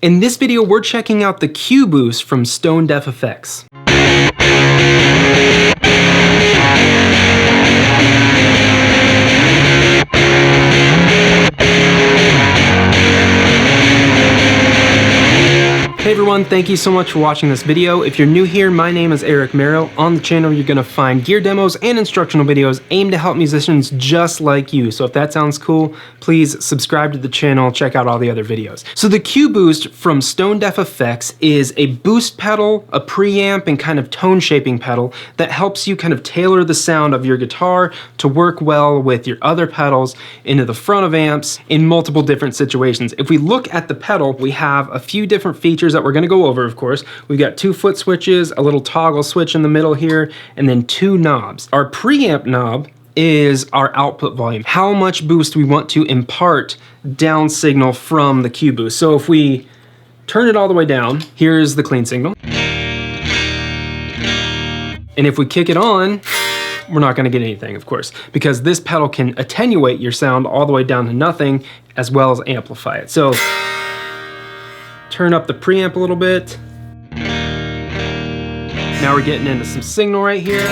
In this video, we're checking out the QBoost from Stone Deaf Effects. Hey everyone, thank you so much for watching this video. If you're new here, my name is Merrow. On the channel, you're gonna find gear demos and instructional videos aimed to help musicians just like you. So if that sounds cool, please subscribe to the channel, check out all the other videos. So the QBoost from Stone Deaf Effects is a boost pedal, a preamp, and kind of tone shaping pedal that helps you kind of tailor the sound of your guitar to work well with your other pedals into the front of amps in multiple different situations. If we look at the pedal, we have a few different features that we're going to go over, of course. We've got 2 foot switches, a little toggle switch in the middle here, and then 2 knobs. Our preamp knob is our output volume, how much boost we want to impart down signal from the QBoost. So if we turn it all the way down, here's the clean signal. And if we kick it on, we're not going to get anything, of course, because this pedal can attenuate your sound all the way down to nothing as well as amplify it. So turn up the preamp a little bit. Now we're getting into some signal right here.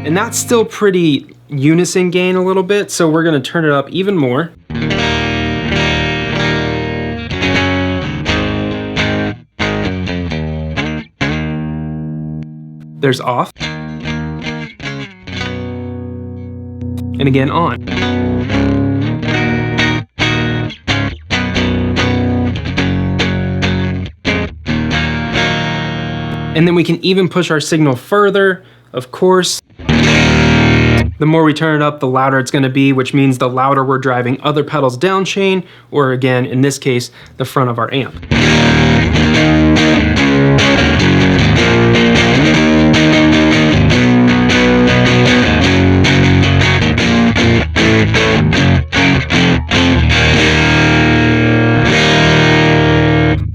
And that's still pretty unison gain a little bit, so we're gonna turn it up even more. There's off. And again on. And then we can even push our signal further, of course. The more we turn it up, the louder it's gonna be, which means the louder we're driving other pedals down chain, or again, in this case, the front of our amp.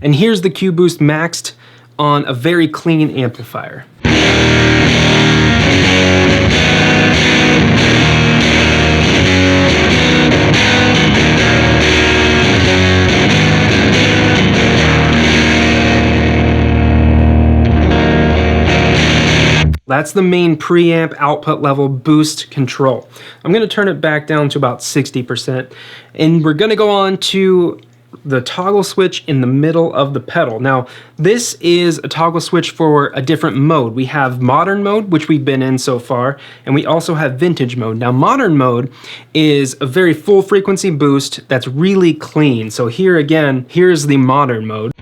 And here's the QBoost maxed on a very clean amplifier. That's the main preamp output level boost control. I'm gonna turn it back down to about 60%, and we're gonna go on to the toggle switch in the middle of the pedal. Now, this is a toggle switch for a different mode. We have modern mode, which we've been in so far, and we also have vintage mode. Now, modern mode is a very full frequency boost that's really clean. So here again, here's the modern mode.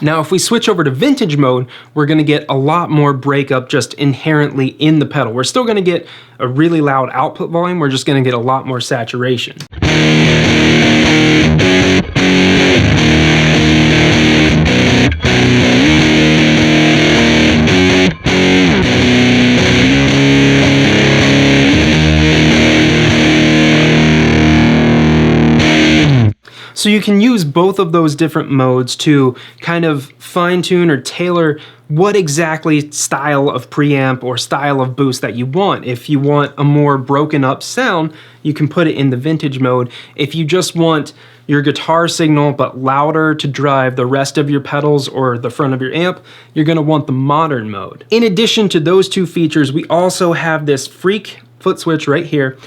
Now, if we switch over to vintage mode, we're gonna get a lot more breakup just inherently in the pedal. We're still gonna get a really loud output volume, we're just gonna get a lot more saturation. So you can use both of those different modes to kind of fine tune or tailor what exactly style of preamp or style of boost that you want. If you want a more broken up sound, you can put it in the vintage mode. If you just want your guitar signal but louder to drive the rest of your pedals or the front of your amp, you're gonna want the modern mode. In addition to those 2 features, we also have this freak foot switch right here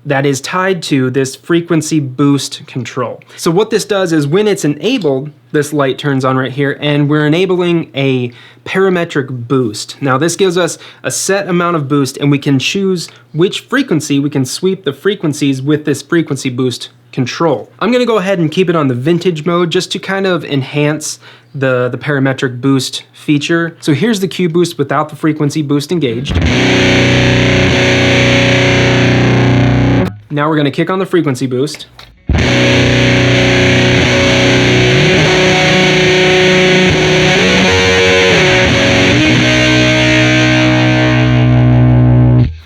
that is tied to this frequency boost control. So what this does is when it's enabled, this light turns on right here, and we're enabling a parametric boost. Now this gives us a set amount of boost, and we can choose which frequency. We can sweep the frequencies with this frequency boost control. I'm gonna go ahead and keep it on the vintage mode just to kind of enhance the parametric boost feature. So here's the QBoost without the frequency boost engaged. Now we're gonna kick on the frequency boost.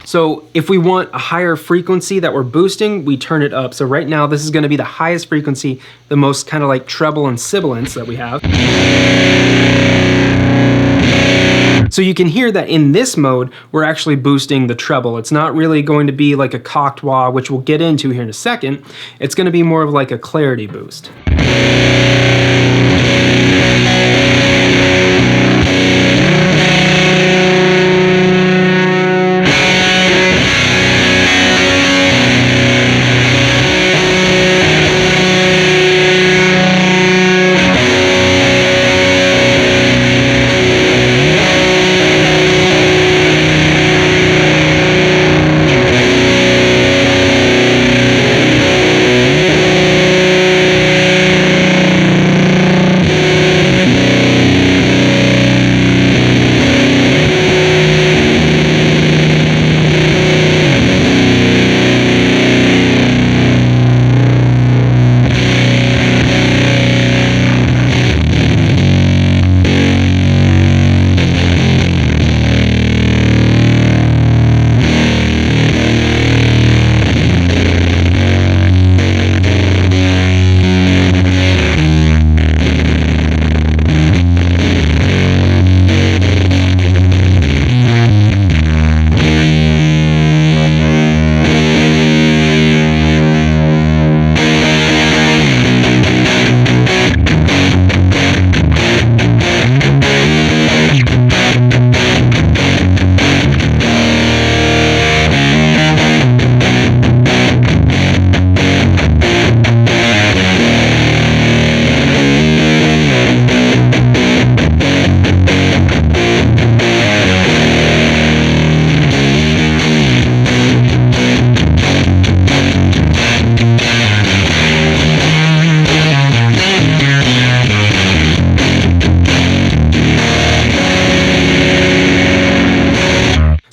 So if we want a higher frequency that we're boosting, we turn it up. So right now, this is gonna be the highest frequency, the most kind of like treble and sibilance that we have. So you can hear that in this mode, we're actually boosting the treble. It's not really going to be like a cocked wah, which we'll get into here in a second. It's going to be more of like a clarity boost.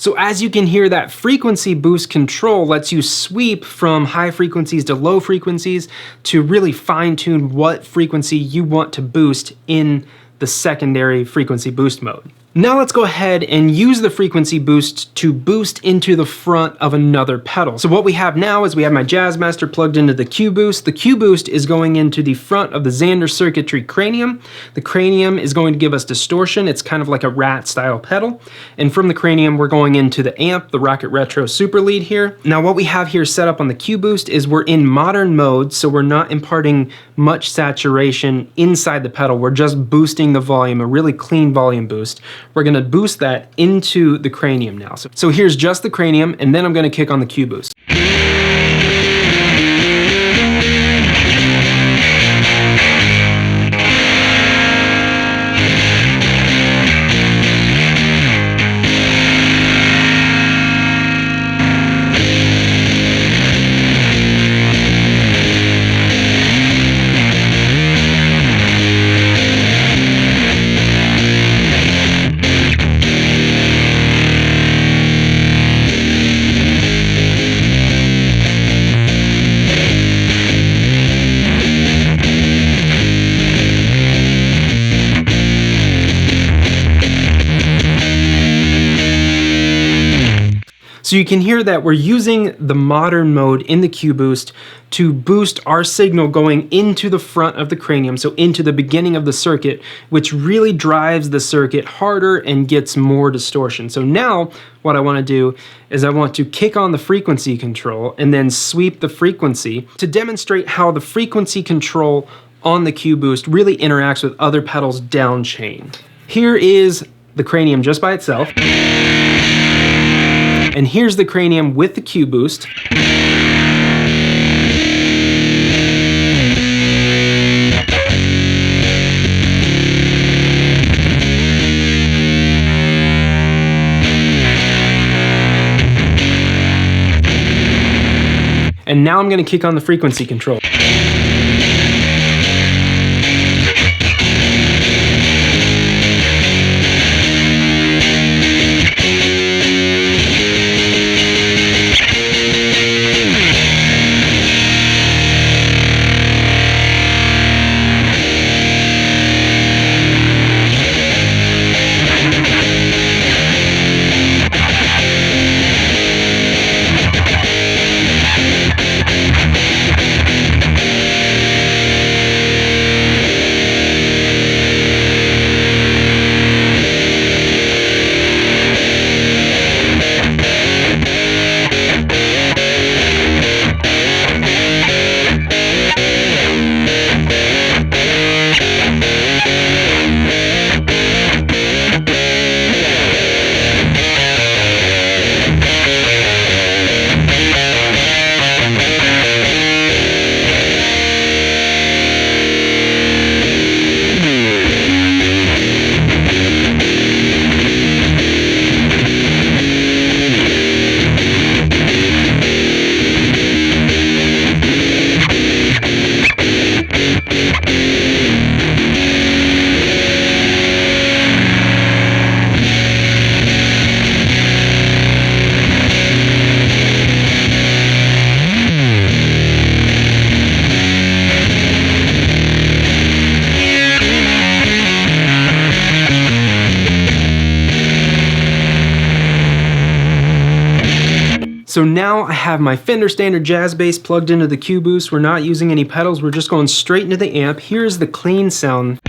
So as you can hear, that frequency boost control lets you sweep from high frequencies to low frequencies to really fine tune what frequency you want to boost in the secondary frequency boost mode. Now let's go ahead and use the frequency boost to boost into the front of another pedal. So what we have now is we have my Jazzmaster plugged into the QBoost. The QBoost is going into the front of the Xander circuitry cranium. The cranium is going to give us distortion. It's kind of like a rat style pedal. And from the cranium, we're going into the amp, the Rocket Retro Super Lead here. Now what we have here set up on the QBoost is we're in modern mode, so we're not imparting much saturation inside the pedal. We're just boosting the volume, a really clean volume boost. We're gonna boost that into the cranium now. So here's just the cranium, and then I'm gonna kick on the QBoost. So you can hear that we're using the modern mode in the QBoost to boost our signal going into the front of the cranium, so into the beginning of the circuit, which really drives the circuit harder and gets more distortion. So now what I want to do is I want to kick on the frequency control and then sweep the frequency to demonstrate how the frequency control on the QBoost really interacts with other pedals down chain. Here is the cranium just by itself. And here's the cranium with the QBoost. And now I'm going to kick on the frequency control. So now I have my Fender Standard Jazz Bass plugged into the QBoost. We're not using any pedals, we're just going straight into the amp. Here's the clean sound.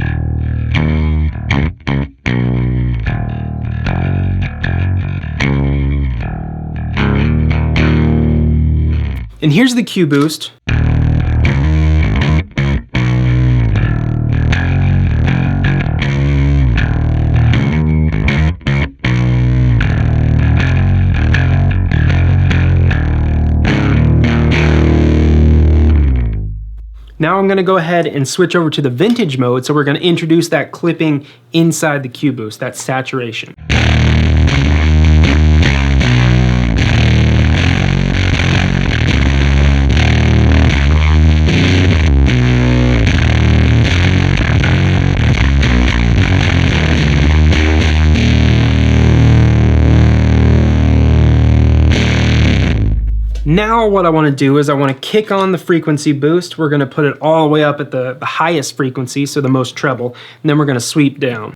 And here's the QBoost. Now I'm going to go ahead and switch over to the vintage mode, so we're going to introduce that clipping inside the QBoost, that saturation. Now what I want to do is I want to kick on the frequency boost. We're going to put it all the way up at the highest frequency, so the most treble, and then we're going to sweep down.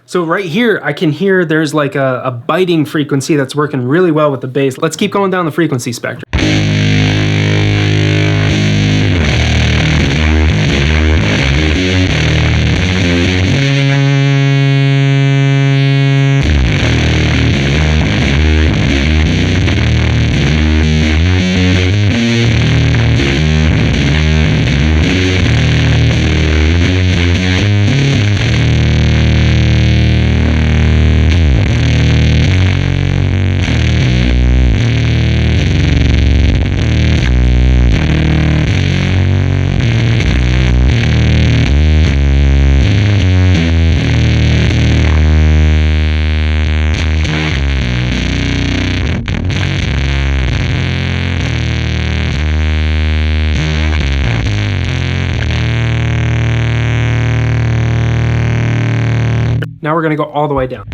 So right here, I can hear there's like a biting frequency that's working really well with the bass. Let's keep going down the frequency spectrum. Now we're going to go all the way down.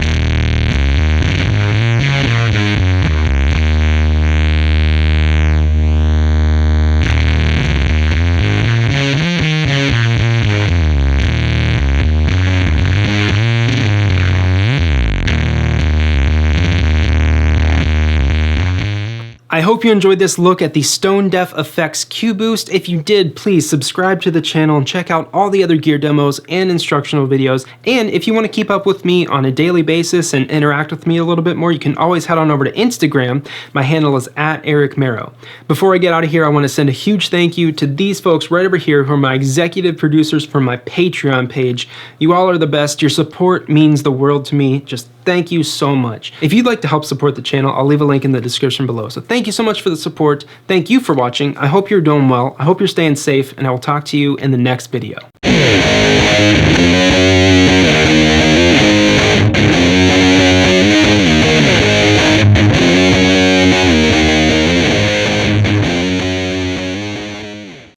I hope you enjoyed this look at the Stone Deaf Effects QBoost. If you did, please subscribe to the channel and check out all the other gear demos and instructional videos. And if you want to keep up with me on a daily basis and interact with me a little bit more, you can always head on over to Instagram. My handle is @EricMerrow. Before I get out of here, I want to send a huge thank you to these folks right over here who are my executive producers for my Patreon page. You all are the best. Your support means the world to me. Just thank you so much. If you'd like to help support the channel, I'll leave a link in the description below. So thank you so much for the support. Thank you for watching. I hope you're doing well. I hope you're staying safe, and I will talk to you in the next video.